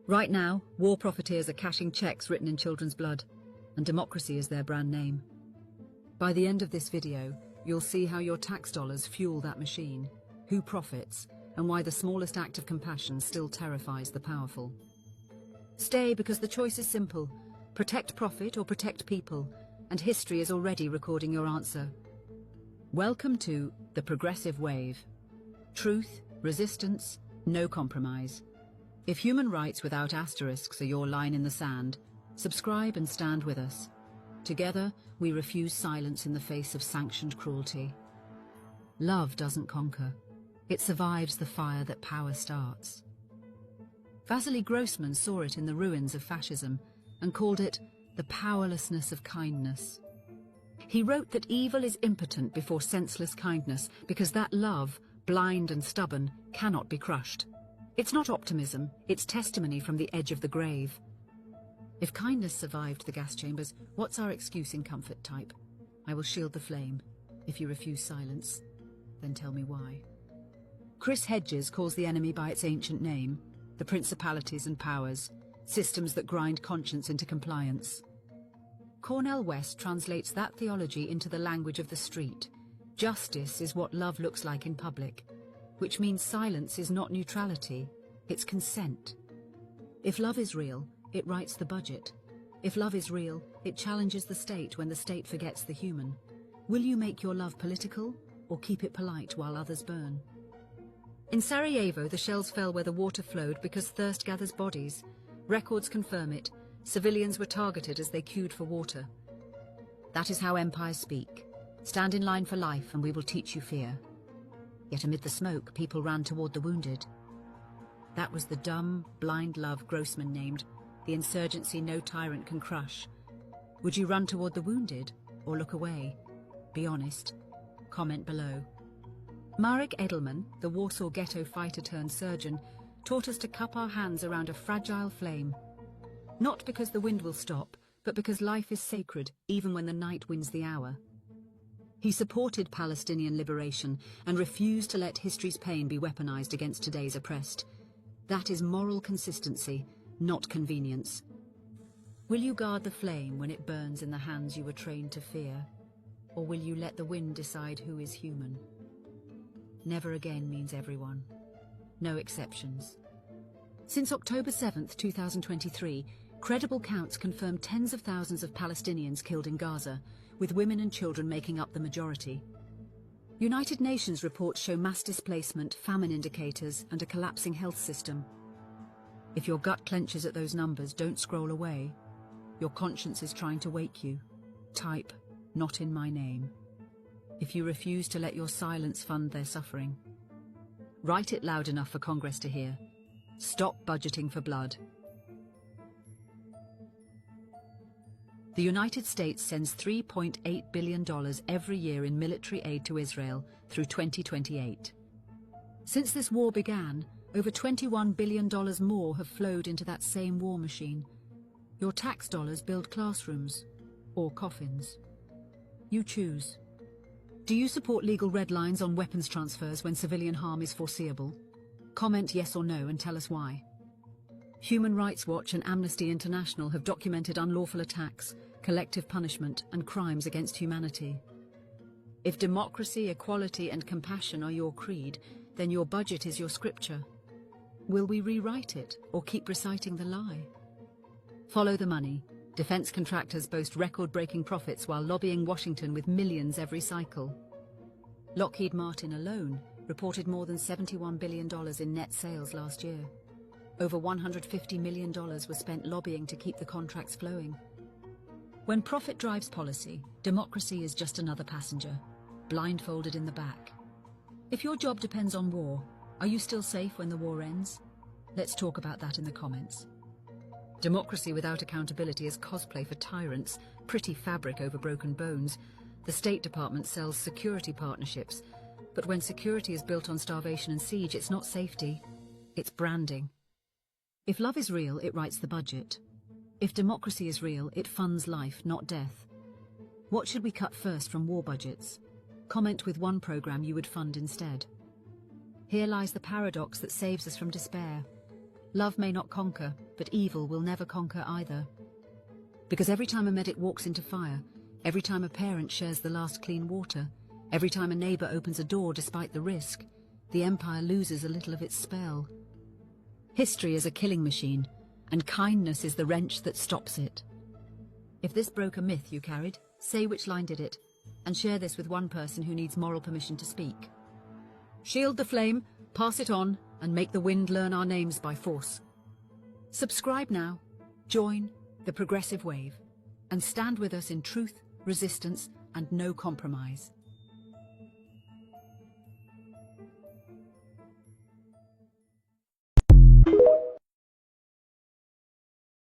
Right now, war profiteers are cashing checks written in children's blood, and democracy is their brand name. By the end of this video, you'll see how your tax dollars fuel that machine, who profits, and why the smallest act of compassion still terrifies the powerful. Stay, because the choice is simple: protect profit or protect people, and history is already recording your answer. Welcome to the Progressive Wave. Truth, resistance, no compromise. If human rights without asterisks are your line in the sand, subscribe and stand with us. Together, we refuse silence in the face of sanctioned cruelty. Love doesn't conquer. It survives the fire that power starts. Vasily Grossman saw it in the ruins of fascism and called it the powerlessness of kindness. He wrote that evil is impotent before senseless kindness because that love, blind and stubborn, cannot be crushed. It's not optimism, it's testimony from the edge of the grave. If kindness survived the gas chambers, what's our excuse in comfort type? I will shield the flame. If you refuse silence, then tell me why. Chris Hedges calls the enemy by its ancient name, the principalities and powers, systems that grind conscience into compliance. Cornel West translates that theology into the language of the street. Justice is what love looks like in public, which means silence is not neutrality, it's consent. If love is real, it writes the budget. If love is real, it challenges the state when the state forgets the human. Will you make your love political, or keep it polite while others burn? In Sarajevo, the shells fell where the water flowed because thirst gathers bodies. Records confirm it. Civilians were targeted as they queued for water. That is how empires speak. Stand in line for life and we will teach you fear. Yet amid the smoke, people ran toward the wounded. That was the dumb, blind love Grossman named the insurgency no tyrant can crush. Would you run toward the wounded or look away? Be honest. Comment below. Marek Edelman, the Warsaw ghetto fighter-turned-surgeon, taught us to cup our hands around a fragile flame. Not because the wind will stop, but because life is sacred even when the night wins the hour. He supported Palestinian liberation and refused to let history's pain be weaponized against today's oppressed. That is moral consistency, not convenience. Will you guard the flame when it burns in the hands you were trained to fear? Or will you let the wind decide who is human? Never again means everyone. No exceptions. Since October 7th, 2023, credible counts confirm tens of thousands of Palestinians killed in Gaza, with women and children making up the majority. United Nations reports show mass displacement, famine indicators, and a collapsing health system. If your gut clenches at those numbers, don't scroll away. Your conscience is trying to wake you. Type, "Not in my name." If you refuse to let your silence fund their suffering. Write it loud enough for Congress to hear. Stop budgeting for blood. The United States sends $3.8 billion every year in military aid to Israel through 2028. Since this war began, over $21 billion more have flowed into that same war machine. Your tax dollars build classrooms or coffins. You choose. Do you support legal red lines on weapons transfers when civilian harm is foreseeable? Comment yes or no and tell us why. Human Rights Watch and Amnesty International have documented unlawful attacks, collective punishment, and crimes against humanity. If democracy, equality, and compassion are your creed, then your budget is your scripture. Will we rewrite it or keep reciting the lie? Follow the money. Defense contractors boast record-breaking profits while lobbying Washington with millions every cycle. Lockheed Martin alone reported more than $71 billion in net sales last year. Over $150 million was spent lobbying to keep the contracts flowing. When profit drives policy, democracy is just another passenger, blindfolded in the back. If your job depends on war, are you still safe when the war ends? Let's talk about that in the comments. Democracy without accountability is cosplay for tyrants, pretty fabric over broken bones. The State Department sells security partnerships, but when security is built on starvation and siege, it's not safety, it's branding. If love is real, it writes the budget. If democracy is real, it funds life, not death. What should we cut first from war budgets? Comment with one program you would fund instead. Here lies the paradox that saves us from despair. Love may not conquer, but evil will never conquer either. Because every time a medic walks into fire, every time a parent shares the last clean water, every time a neighbor opens a door despite the risk, the Empire loses a little of its spell. History is a killing machine, and kindness is the wrench that stops it. If this broke a myth you carried, say which line did it, and share this with one person who needs moral permission to speak. Shield the flame, pass it on, and make the wind learn our names by force. Subscribe now, join the progressive wave, and stand with us in truth, resistance, and no compromise.